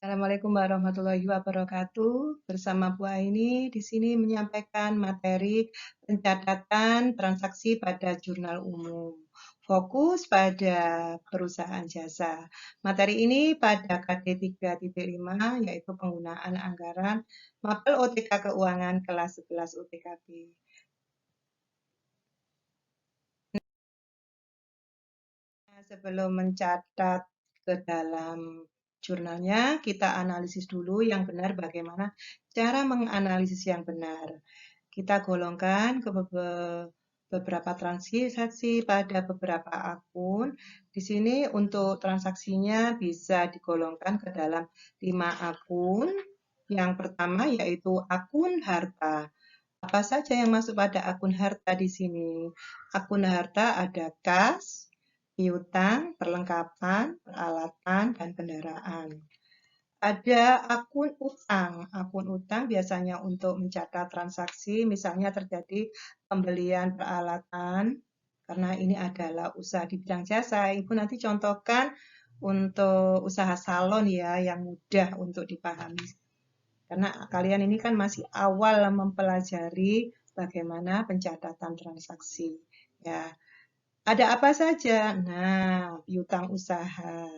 Assalamualaikum warahmatullahi wabarakatuh. Bersama Bu Aini di sini menyampaikan materi pencatatan transaksi pada jurnal umum. Fokus pada perusahaan jasa. Materi ini pada KD 3.5 yaitu penggunaan anggaran mapel OTK keuangan kelas 11 UTKB. Sebelum mencatat ke dalam jurnalnya, kita analisis dulu yang benar bagaimana cara menganalisis yang benar. Kita golongkan ke beberapa transaksi pada beberapa akun. Di sini untuk transaksinya bisa digolongkan ke dalam 5 akun. Yang pertama yaitu akun harta. Apa saja yang masuk pada akun harta di sini? Akun harta ada kas, piutang, perlengkapan, peralatan, dan kendaraan. Ada akun utang. Akun utang biasanya untuk mencatat transaksi, misalnya terjadi pembelian peralatan, karena ini adalah usaha di bidang jasa. Ibu nanti contohkan untuk usaha salon ya, yang mudah untuk dipahami. Karena kalian ini kan masih awal mempelajari bagaimana pencatatan transaksi. Ya, ada apa saja? Nah, piutang usaha,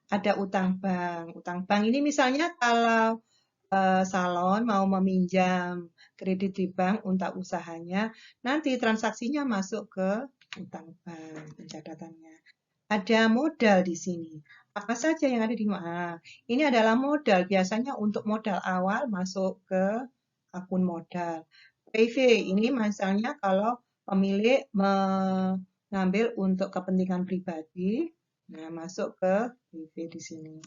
ada utang bank. Utang bank ini misalnya kalau salon mau meminjam kredit di bank untuk usahanya, nanti transaksinya masuk ke utang bank pencatatannya. Ada modal di sini. Apa saja yang ada di mana? Ini adalah modal. Biasanya untuk modal awal masuk ke akun modal. PV ini misalnya kalau pemilik mengambil untuk kepentingan pribadi, nah masuk ke PV di sini.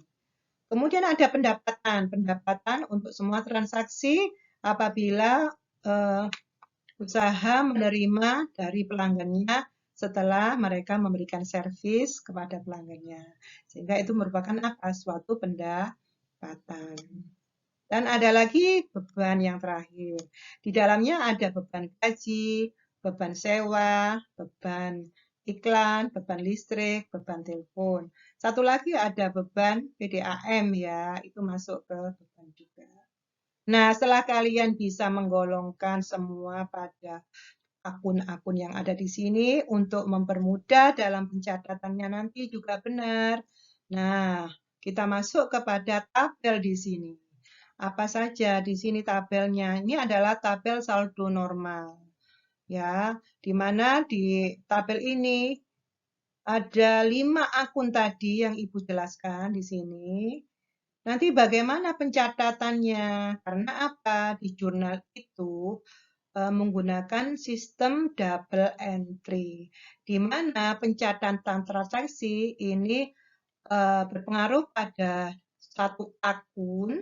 Kemudian ada pendapatan. Pendapatan untuk semua transaksi apabila eh, usaha menerima dari pelanggannya setelah mereka memberikan servis kepada pelanggannya. Sehingga itu merupakan apa? Suatu pendapatan. Dan ada lagi beban yang terakhir. Di dalamnya ada beban gaji, beban sewa, beban iklan, beban listrik, beban telepon. Satu lagi ada beban PDAM ya, itu masuk ke beban juga. Nah, setelah kalian bisa menggolongkan semua pada akun-akun yang ada di sini untuk mempermudah dalam pencatatannya nanti juga benar. Nah, kita masuk kepada tabel di sini. Apa saja di sini tabelnya? Ini adalah tabel saldo normal. Ya, di mana di tabel ini ada 5 akun tadi yang Ibu jelaskan di sini. Nanti bagaimana pencatatannya? Karena apa? Di jurnal itu menggunakan sistem double entry, di mana pencatatan transaksi ini berpengaruh pada satu akun,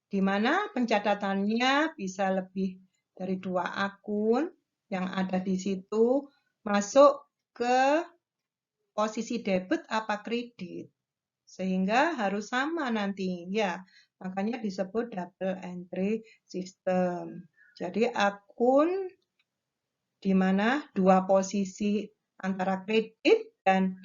di mana pencatatannya bisa lebih dari 2 akun yang ada di situ masuk ke posisi debit apa kredit. Sehingga harus sama nanti, ya. Makanya disebut double entry system. Jadi akun di mana dua posisi antara kredit dan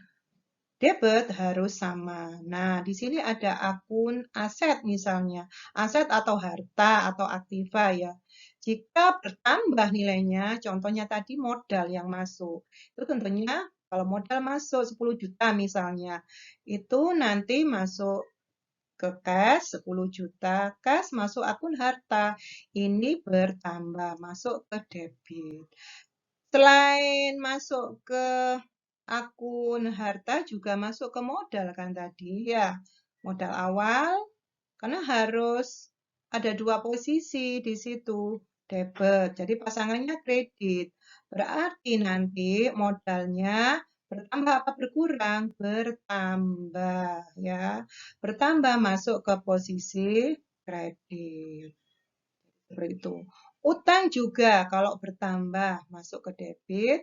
debit harus sama. Nah, di sini ada akun aset misalnya, aset atau harta atau aktiva ya. Jika bertambah nilainya, contohnya tadi modal yang masuk, itu tentunya kalau modal masuk 10 juta misalnya, itu nanti masuk ke cash 10 juta, cash masuk akun harta, ini bertambah, masuk ke debit. Selain masuk ke akun harta juga masuk ke modal kan tadi ya. Modal awal karena harus ada dua posisi di situ debit. Jadi pasangannya kredit. Berarti nanti modalnya bertambah apa berkurang? Bertambah ya. Bertambah masuk ke posisi kredit. Seperti itu. Utang juga kalau bertambah masuk ke debit.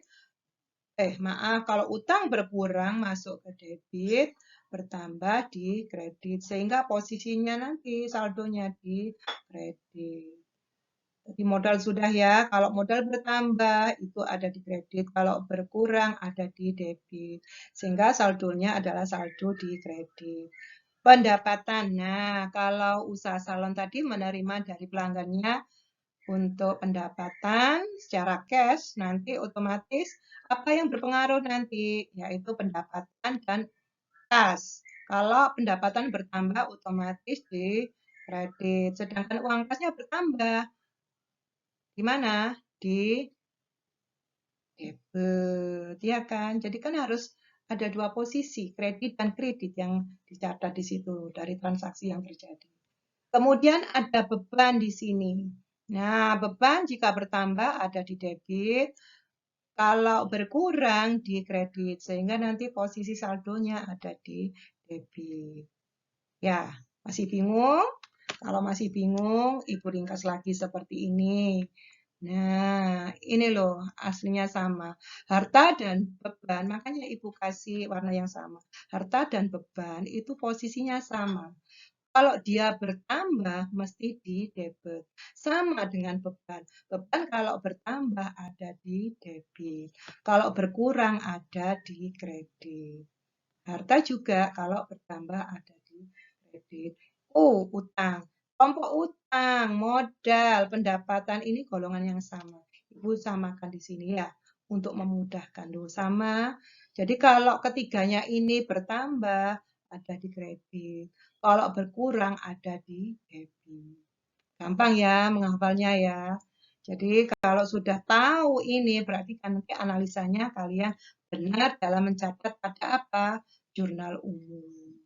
Maaf, kalau utang berkurang masuk ke debit, bertambah di kredit. Sehingga posisinya nanti saldonya di kredit. Jadi modal sudah ya, kalau modal bertambah itu ada di kredit, kalau berkurang ada di debit. Sehingga saldonya adalah saldo di kredit. Pendapatan. Nah, kalau usaha salon tadi menerima dari pelanggannya untuk pendapatan secara cash, nanti otomatis apa yang berpengaruh nanti, yaitu pendapatan dan kas. Kalau pendapatan bertambah, otomatis di kredit. Sedangkan uang kasnya bertambah. Di mana? Di debit, ya kan? Jadi kan harus ada dua posisi, kredit dan kredit yang dicatat di situ dari transaksi yang terjadi. Kemudian ada beban di sini. Nah, beban jika bertambah ada di debit, kalau berkurang di kredit, sehingga nanti posisi saldonya ada di debit. Ya, masih bingung? Kalau masih bingung, Ibu ringkas lagi seperti ini. Nah, ini loh aslinya sama. Harta dan beban, makanya Ibu kasih warna yang sama. Harta dan beban itu posisinya sama. Kalau dia bertambah, mesti di debit. Sama dengan beban. Beban kalau bertambah ada di debit. Kalau berkurang ada di kredit. Harta juga kalau bertambah ada di kredit. Utang. Kelompok utang, modal, pendapatan ini golongan yang sama. Ibu samakan di sini ya untuk memudahkan. Loh, sama. Jadi kalau ketiganya ini bertambah ada di kredit. Kalau berkurang ada di debit. Gampang ya menghafalnya ya. Jadi kalau sudah tahu ini berarti kan nanti analisanya kalian benar dalam mencatat pada apa? Jurnal umum.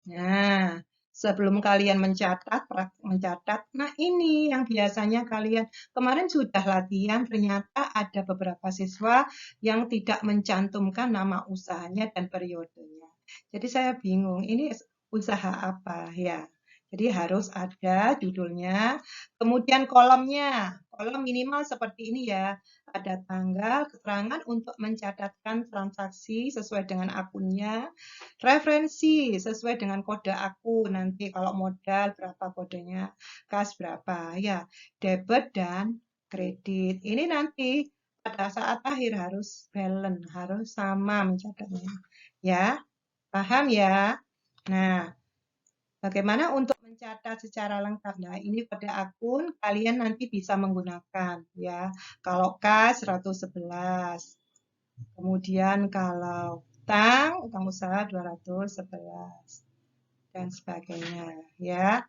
Nah, sebelum kalian mencatat, nah ini yang biasanya kalian kemarin sudah latihan, ternyata ada beberapa siswa yang tidak mencantumkan nama usahanya dan periodenya. Jadi saya bingung, ini usaha apa ya? Jadi harus ada judulnya, kemudian kolomnya, kolom minimal seperti ini ya. Ada tanggal, keterangan untuk mencatatkan transaksi sesuai dengan akunnya, referensi sesuai dengan kode akun, nanti kalau modal berapa kodenya, kas berapa, ya, debit dan kredit. Ini nanti pada saat akhir harus balance, harus sama mencatatnya. Ya, paham ya? Nah, bagaimana untuk mencatat secara lengkap? Nah, ini kode akun kalian nanti bisa menggunakan ya. Kalau kas 111. Kemudian kalau utang usaha 211 dan sebagainya ya.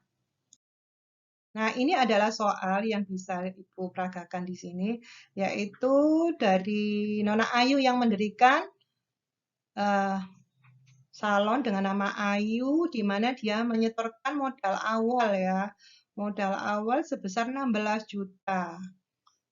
Nah, ini adalah soal yang bisa Ibu peragakan di sini, yaitu dari Nona Ayu yang mendirikan uh, salon dengan nama Ayu, di mana dia menyetorkan modal awal ya. Modal awal sebesar 16 juta.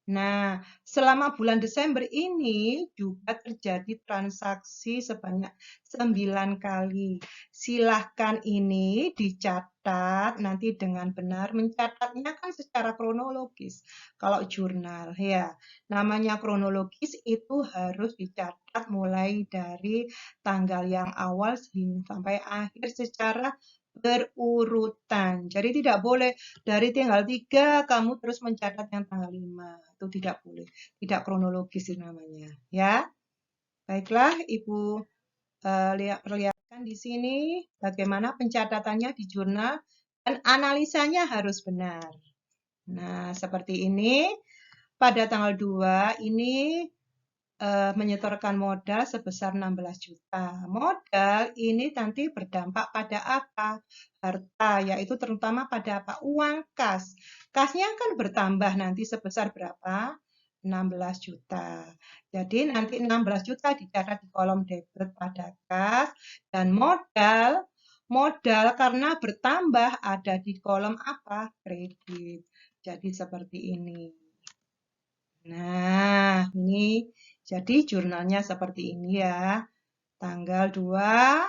Nah, selama bulan Desember ini juga terjadi transaksi sebanyak 9 kali. Silahkan ini dicatat nanti dengan benar. Mencatatnya kan secara kronologis. Kalau jurnal, ya. Namanya kronologis itu harus dicatat mulai dari tanggal yang awal sampai akhir secara berurutan. Jadi tidak boleh dari tanggal 3 kamu terus mencatat yang tanggal 5. Itu tidak boleh. Tidak kronologis ini namanya. Ya. Baiklah, Ibu perlihatkan di sini bagaimana pencatatannya di jurnal dan analisanya harus benar. Nah, seperti ini. Pada tanggal 2 ini menyetorkan modal sebesar 16 juta. Modal ini nanti berdampak pada apa? Harta, yaitu terutama pada apa? Uang kas. Kasnya kan bertambah nanti sebesar berapa? 16 juta. Jadi nanti 16 juta dicatat di kolom debit pada kas dan modal karena bertambah ada di kolom apa? Kredit. Jadi seperti ini. Nah, ini jadi jurnalnya seperti ini ya. Tanggal 2,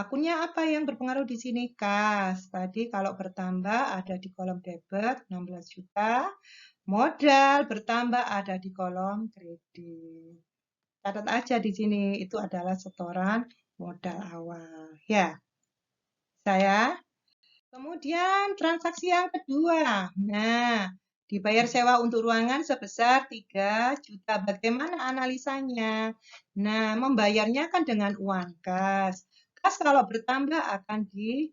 akunnya apa yang berpengaruh di sini? Kas. Tadi kalau bertambah ada di kolom debit 16 juta. Modal bertambah ada di kolom kredit. Catat aja di sini, itu adalah setoran modal awal. Ya, saya. Kemudian transaksi yang kedua. Nah, dibayar sewa untuk ruangan sebesar 3 juta. Bagaimana analisanya? Nah, membayarnya kan dengan uang kas. kas kalau bertambah akan di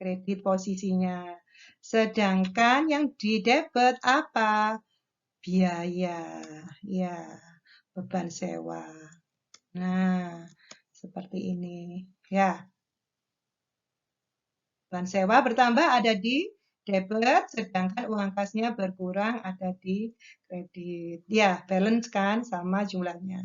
kredit posisinya. Sedangkan yang di debit apa? Biaya, ya, beban sewa. Nah, seperti ini. Ya, beban sewa bertambah ada di debit, sedangkan uang kasnya berkurang ada di kredit. Ya, balance kan sama jumlahnya.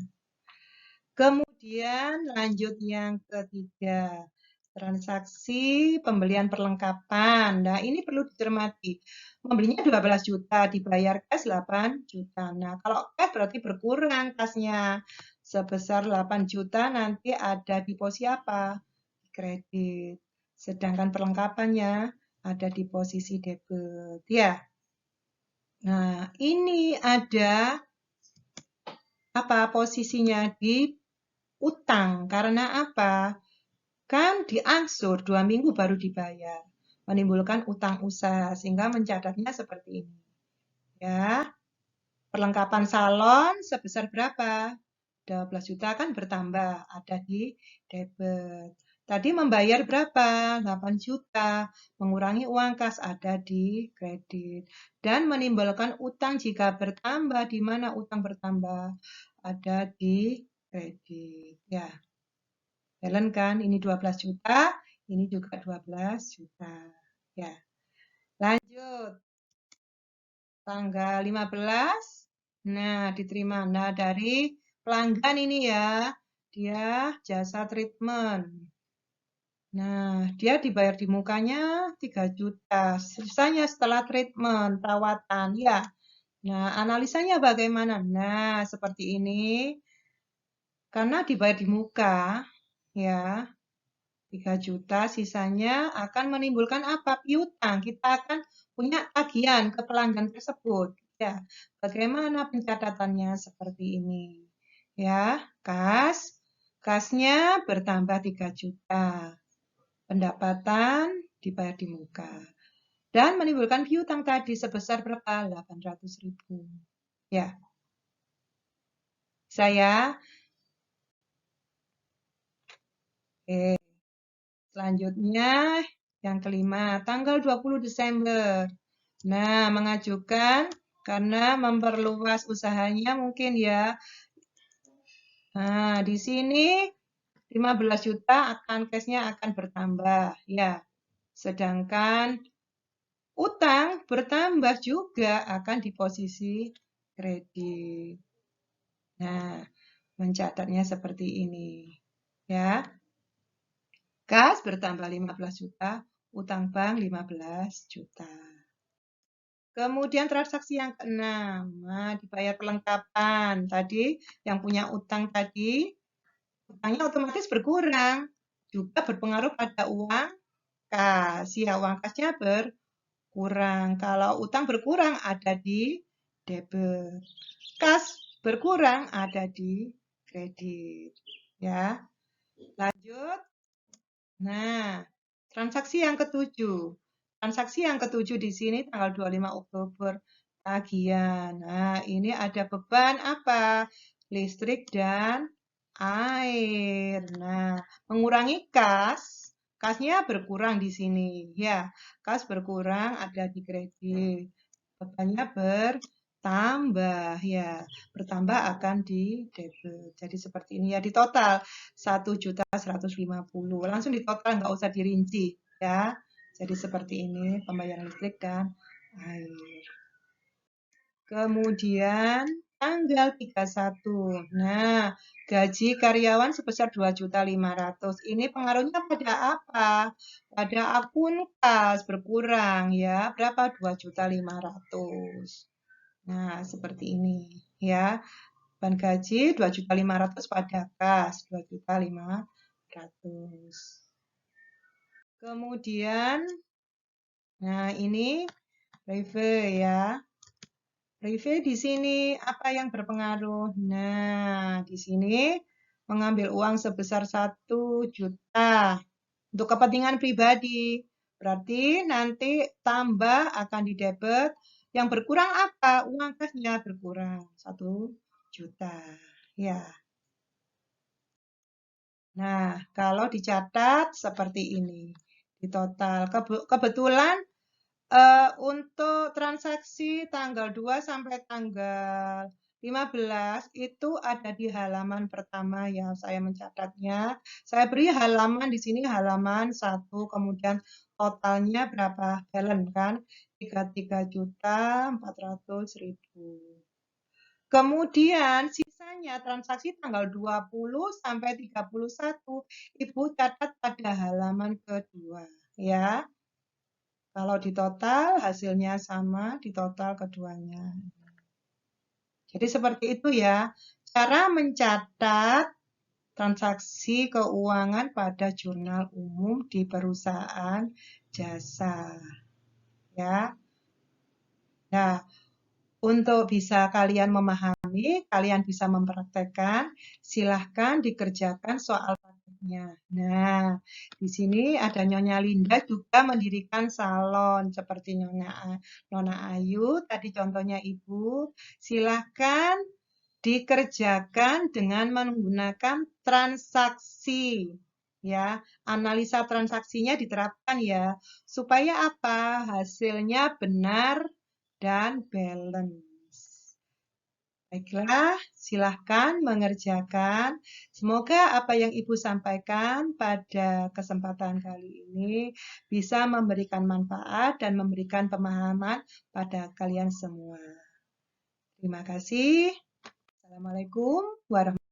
Kemudian lanjut yang ketiga, transaksi pembelian perlengkapan. Nah, ini perlu dicermati. Membelinya 12 juta, dibayar cash 8 juta. Nah, kalau cash berarti berkurang kasnya. Sebesar 8 juta nanti ada di posisi apa? Kredit. Sedangkan perlengkapannya ada di posisi debit. Ya. Nah, ini ada apa posisinya di utang. Karena apa? Kan diangsur 2 minggu baru dibayar. Menimbulkan utang usaha sehingga mencatatnya seperti ini. Ya. Perlengkapan salon sebesar berapa? 12 juta kan bertambah, ada di debit. Tadi membayar berapa? 8 juta. Mengurangi uang kas ada di kredit. Dan menimbulkan utang jika bertambah. Di mana utang bertambah? Ada di kredit. Ya. Balance kan? Ini 12 juta, ini juga 12 juta. Ya. Lanjut. Tanggal 15. Nah, diterima. Nah, dari pelanggan ini ya. Dia jasa treatment. Nah, dia dibayar di mukanya 3 juta. Sisanya setelah treatment, perawatan. Ya. Nah, analisanya bagaimana? Nah, seperti ini. Karena dibayar di muka, ya. 3 juta, sisanya akan menimbulkan apa? Piutang. Kita akan punya tagihan ke pelanggan tersebut. Ya, bagaimana pencatatannya seperti ini? Ya, kasnya bertambah 3 juta. Pendapatan dibayar di muka. Dan menimbulkan piutang tadi sebesar berapa? 800.000. Ya. Saya. Oke. Selanjutnya, yang kelima, tanggal 20 Desember. Nah, mengajukan karena memperluas usahanya mungkin ya. Nah, di sini 15 juta akan cashnya akan bertambah. Ya, sedangkan utang bertambah juga akan di posisi kredit. Nah, mencatatnya seperti ini. Ya. Kas bertambah 15 juta, utang bank 15 juta. Kemudian transaksi yang keenam, nah, dibayar perlengkapan. Tadi yang punya utang tadi, utangnya otomatis berkurang. Juga berpengaruh pada uang kas. Ya, uang kasnya berkurang. Kalau utang berkurang ada di debit. Kas berkurang ada di kredit. Ya, lanjut. Nah, transaksi yang ketujuh. Transaksi yang ketujuh di sini tanggal 25 Oktober. Tagihan. Nah, ini ada beban apa? Listrik dan air. Nah, mengurangi kas. Kasnya berkurang di sini. Ya, kas berkurang ada di kredit. Bebannya bertambah. Ya, bertambah akan di debit. Jadi seperti ini ya, di total 1.150.000. Langsung di total, nggak usah dirinci ya. Jadi seperti ini pembayaran listrik dan air. Kemudian tanggal 31. Nah, gaji karyawan sebesar 2.500.000. Ini pengaruhnya pada apa? Pada akun kas berkurang ya. Berapa? 2.500.000. Nah, seperti ini ya. Beban gaji 2.500.000 pada kas 2.500.000. Kemudian, nah ini prive ya. Prive di sini apa yang berpengaruh? Nah, di sini mengambil uang sebesar 1 juta untuk kepentingan pribadi. Berarti nanti tambah akan di debit. Yang berkurang apa? Uang kasnya berkurang 1 juta. Ya. Nah, kalau dicatat seperti ini, di total. Kebetulan untuk transaksi tanggal 2 sampai tanggal 15 itu ada di halaman pertama ya, saya mencatatnya. Saya beri halaman di sini halaman 1, kemudian totalnya berapa balance kan? 33.400.000. Kemudian sisanya transaksi tanggal 20 sampai 31 Ibu catat pada halaman kedua ya. Kalau di total hasilnya sama di total keduanya. Jadi seperti itu ya. Cara mencatat transaksi keuangan pada jurnal umum di perusahaan jasa. Ya. Nah, untuk bisa kalian memahami, kalian bisa mempraktekkan, silahkan dikerjakan soal prakteknya. Nah, di sini ada Nyonya Linda juga mendirikan salon seperti Nona Ayu, tadi contohnya Ibu. Silahkan dikerjakan dengan menggunakan transaksi. Ya, analisa transaksinya diterapkan ya, supaya apa? Hasilnya benar dan balance. Baiklah, silahkan mengerjakan. Semoga apa yang Ibu sampaikan pada kesempatan kali ini bisa memberikan manfaat dan memberikan pemahaman pada kalian semua. Terima kasih. Assalamualaikum warahmatullahi wabarakatuh.